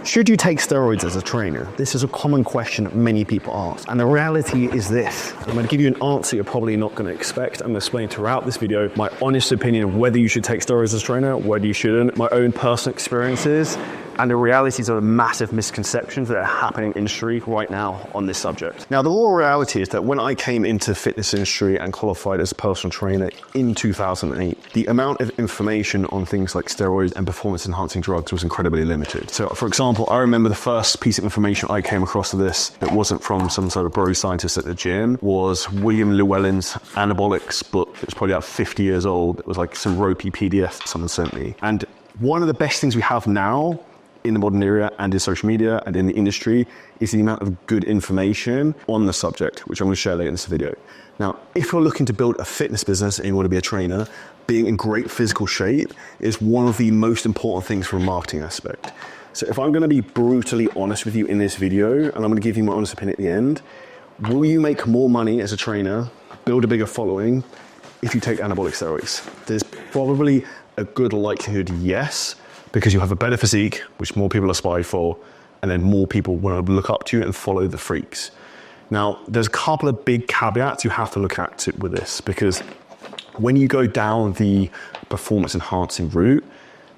Should you take steroids as a trainer? This is a common question that many people ask. And the reality is this. I'm going to give you an answer you're probably not going to expect. I'm going to explain throughout this video my honest opinion of whether you should take steroids as a trainer, whether you shouldn't, my own personal experiences, and the realities of the massive misconceptions that are happening in the industry right now on this subject. Now, the raw reality is that when I came into the fitness industry and qualified as a personal trainer in 2008, the amount of information on things like steroids and performance enhancing drugs was incredibly limited. So, for example, I remember the first piece of information I came across of this that wasn't from some sort of bro scientist at the gym was William Llewellyn's Anabolics book. It was probably about 50 years old. It was like some ropey PDF someone sent me. And one of the best things we have now in the modern era and in social media and in the industry is the amount of good information on the subject, which I'm going to share later in this video. Now, if you're looking to build a fitness business and you want to be a trainer, being in great physical shape is one of the most important things from a marketing aspect. So if I'm going to be brutally honest with you in this video, and I'm going to give you my honest opinion at the end, will you make more money as a trainer, build a bigger following, if you take anabolic steroids? There's probably a good likelihood yes, because you have a better physique, which more people aspire for, and then more people want to look up to you and follow the freaks. Now, there's a couple of big caveats you have to look at with this, because when you go down the performance enhancing route,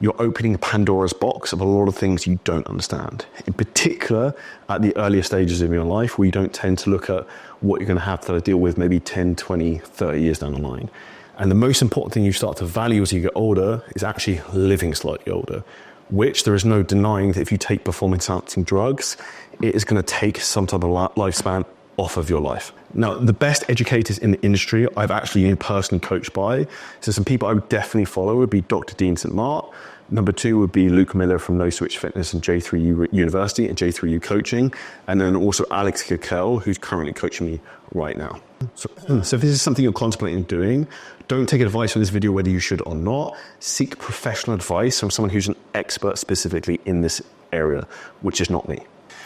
you're opening Pandora's box of a lot of things you don't understand. In particular, at the earlier stages of your life, where you don't tend to look at what you're going to have to deal with maybe 10, 20, 30 years down the line. And the most important thing you start to value as you get older is actually living slightly older, which there is no denying that if you take performance-enhancing drugs, it is going to take some type of lifespan off of your life. Now, the best educators in the industry I've actually been personally coached by, so some people I would definitely follow would be Dr. Dean St. Mark. Number 2 would be Luke Miller from No Switch Fitness and J3U University and J3U Coaching. And then also Alex Kickel, who's currently coaching me right now. So if this is something you're contemplating doing, don't take advice from this video whether you should or not. Seek professional advice from someone who's an expert specifically in this area, which is not me.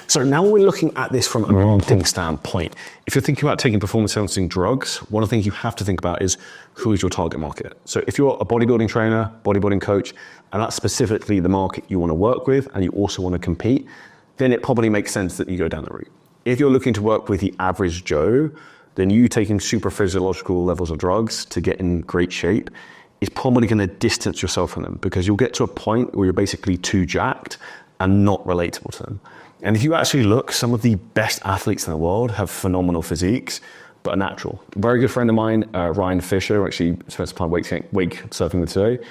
So now we're looking at this from a marketing standpoint. If you're thinking about taking performance-enhancing drugs, one of the things you have to think about is who is your target market. So if you're a bodybuilding trainer, bodybuilding coach, and that's specifically the market you want to work with and you also want to compete, then it probably makes sense that you go down that route. If you're looking to work with the average Joe, then you taking super physiological levels of drugs to get in great shape is probably going to distance yourself from them, because you'll get to a point where you're basically too jacked and not relatable to them. And if you actually look, some of the best athletes in the world have phenomenal physiques, but are natural. A very good friend of mine, Ryan Fisher, who actually spent some time wake surfing with today.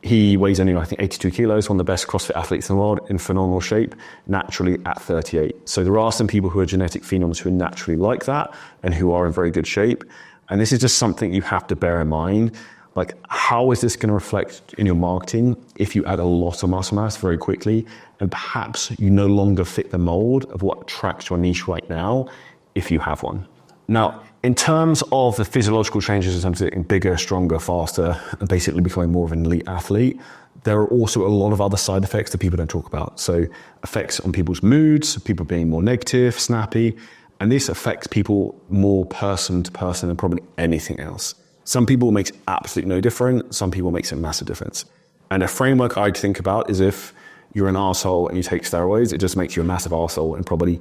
He weighs only, I think, 82 kilos, one of the best CrossFit athletes in the world, in phenomenal shape, naturally at 38. So there are some people who are genetic phenoms who are naturally like that and who are in very good shape. And this is just something you have to bear in mind. Like, how is this going to reflect in your marketing if you add a lot of muscle mass very quickly and perhaps you no longer fit the mold of what attracts your niche right now if you have one? Now, in terms of the physiological changes in terms of getting bigger, stronger, faster, and basically becoming more of an elite athlete, there are also a lot of other side effects that people don't talk about. So effects on people's moods, people being more negative, snappy, and this affects people more person to person than probably anything else. Some people it makes absolutely no difference. Some people it makes a massive difference. And a framework I'd think about is if you're an arsehole and you take steroids, it just makes you a massive arsehole and probably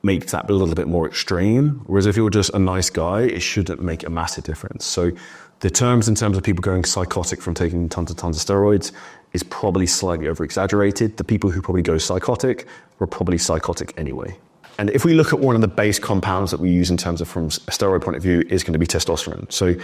makes that a little bit more extreme. Whereas if you're just a nice guy, it shouldn't make a massive difference. So the terms in terms of people going psychotic from taking tons of steroids is probably slightly over-exaggerated. The people who probably go psychotic were probably psychotic anyway. And if we look at one of the base compounds that we use in terms of from a steroid point of view is going to be testosterone. So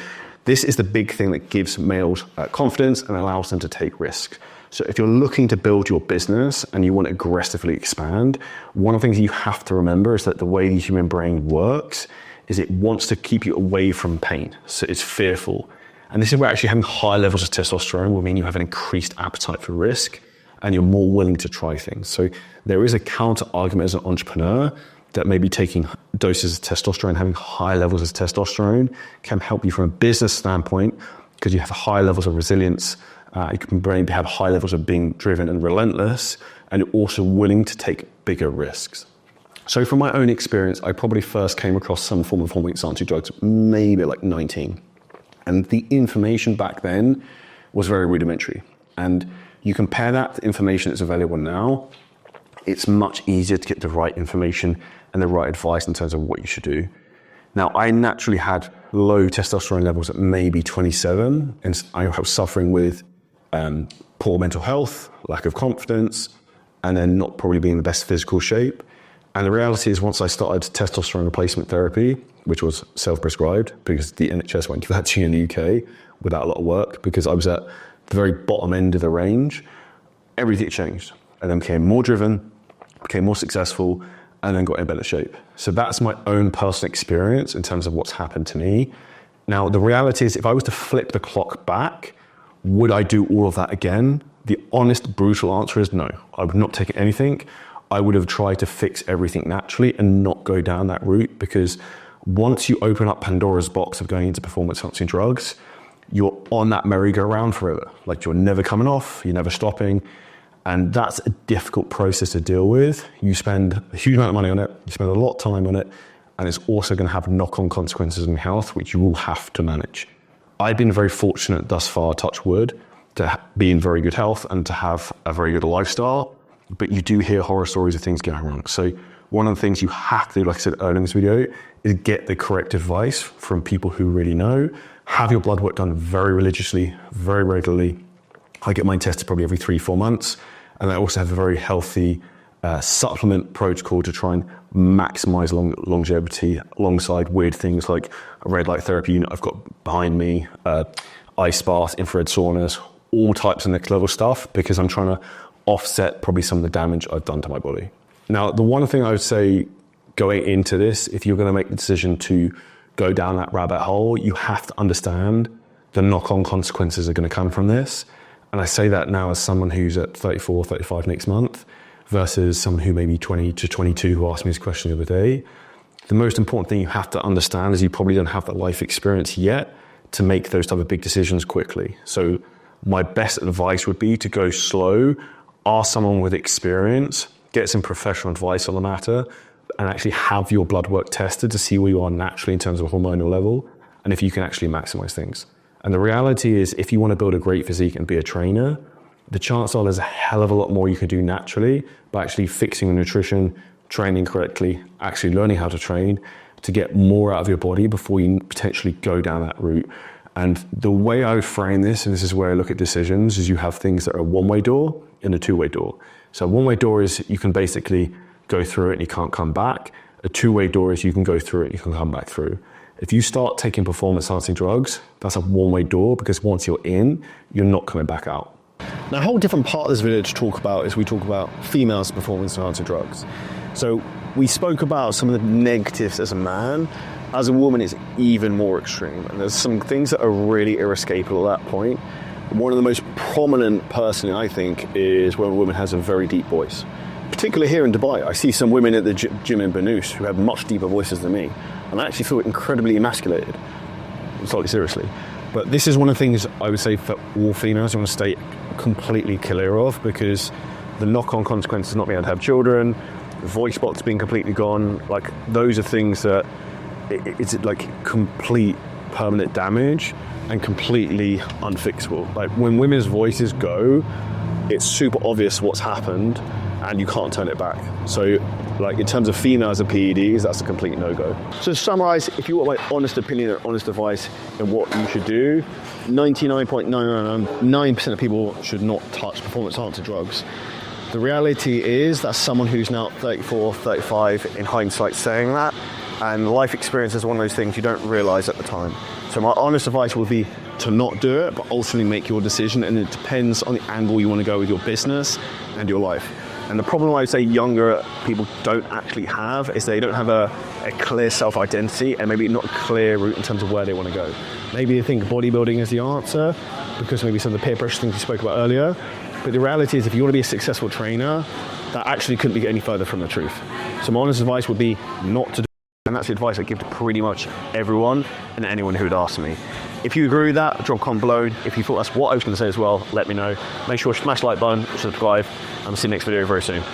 this is the big thing that gives males confidence and allows them to take risks. So if you're looking to build your business and you want to aggressively expand, one of the things you have to remember is that the way the human brain works is it wants to keep you away from pain. So it's fearful. And this is where actually having high levels of testosterone will mean you have an increased appetite for risk and you're more willing to try things. So there is a counter argument as an entrepreneur that maybe taking doses of testosterone, having high levels of testosterone can help you from a business standpoint because you have high levels of resilience. You can maybe have high levels of being driven and relentless, and you're also willing to take bigger risks. So from my own experience, I probably first came across some form of hormone-enhancing drugs maybe like 19. And the information back then was very rudimentary. And you compare that to information that's available now, it's much easier to get the right information and the right advice in terms of what you should do. Now, I naturally had low testosterone levels at maybe 27, and I was suffering with poor mental health, lack of confidence, and then not probably being in the best physical shape. And the reality is, once I started testosterone replacement therapy, which was self-prescribed because the NHS won't give that to you in the UK without a lot of work, because I was at the very bottom end of the range, everything changed. And then became more driven, became more successful, and then got in better shape. So that's my own personal experience in terms of what's happened to me. Now, the reality is, if I was to flip the clock back, would I do all of that again? The honest, brutal answer is no. I would not take anything. I would have tried to fix everything naturally and not go down that route, because once you open up Pandora's box of going into performance-enhancing drugs, you're on that merry-go-round forever. Like, you're never coming off, you're never stopping. And that's a difficult process to deal with. You spend a huge amount of money on it, you spend a lot of time on it, and it's also going to have knock-on consequences on your health, which you will have to manage. I've been very fortunate thus far, touch wood, to be in very good health and to have a very good lifestyle, but you do hear horror stories of things going wrong. So one of the things you have to do, like I said earlier in this video, is get the correct advice from people who really know. Have your blood work done very religiously, very regularly. I get mine tested probably every 3-4 months. And I also have a very healthy supplement protocol to try and maximize longevity alongside weird things like a red light therapy unit I've got behind me, ice baths, infrared saunas, all types of next level stuff, because I'm trying to offset probably some of the damage I've done to my body. Now, the one thing I would say going into this, if you're going to make the decision to go down that rabbit hole, you have to understand the knock-on consequences are going to come from this. And I say that now as someone who's at 34, 35 next month versus someone who may be 20 to 22 who asked me this question the other day. The most important thing you have to understand is you probably don't have that life experience yet to make those type of big decisions quickly. So my best advice would be to go slow, ask someone with experience, get some professional advice on the matter, and actually have your blood work tested to see where you are naturally in terms of hormonal level, and if you can actually maximize things. And the reality is, if you want to build a great physique and be a trainer, the chance are there's a hell of a lot more you can do naturally by actually fixing your nutrition, training correctly, actually learning how to train to get more out of your body before you potentially go down that route. And the way I would frame this, and this is where I look at decisions, is you have things that are a one-way door and a two-way door. So a one-way door is you can basically go through it and you can't come back. A two-way door is you can go through it and you can come back through. If you start taking performance-enhancing drugs, that's a one-way door, because once you're in, you're not coming back out. Now, a whole different part of this video to talk about is we talk about females' performance-enhancing drugs. So we spoke about some of the negatives as a man. As a woman, it's even more extreme. And there's some things that are really inescapable at that point. One of the most prominent, personally, I think, is when a woman has a very deep voice. Particularly here in Dubai, I see some women at the gym in Banus who have much deeper voices than me. And I actually feel incredibly emasculated, slightly seriously. But this is one of the things I would say for all females you want to stay completely clear of, because the knock-on consequences of not being able to have children, the voice box being completely gone, like those are things that it's like complete permanent damage and completely unfixable. Like when women's voices go, it's super obvious what's happened and you can't turn it back. So like in terms of females and PEDs, that's a complete no-go. So to summarize, if you want my honest opinion or honest advice in what you should do, 99.999% of people should not touch performance-enhancing drugs. The reality is that's someone who's now 34, 35 in hindsight saying that, and life experience is one of those things you don't realize at the time. So my honest advice would be to not do it, but ultimately make your decision, and it depends on the angle you want to go with your business and your life. And the problem I would say younger people don't actually have is they don't have a clear self-identity and maybe not a clear route in terms of where they want to go. Maybe they think bodybuilding is the answer because maybe some of the peer pressure things you spoke about earlier. But the reality is if you want to be a successful trainer, that actually couldn't be any further from the truth. So my honest advice would be not to do it. And that's the advice I give to pretty much everyone and anyone who would ask me. If you agree with that, drop a comment below. If you thought that's what I was going to say as well, let me know. Make sure to smash the like button, subscribe, and I'll see you next video very soon.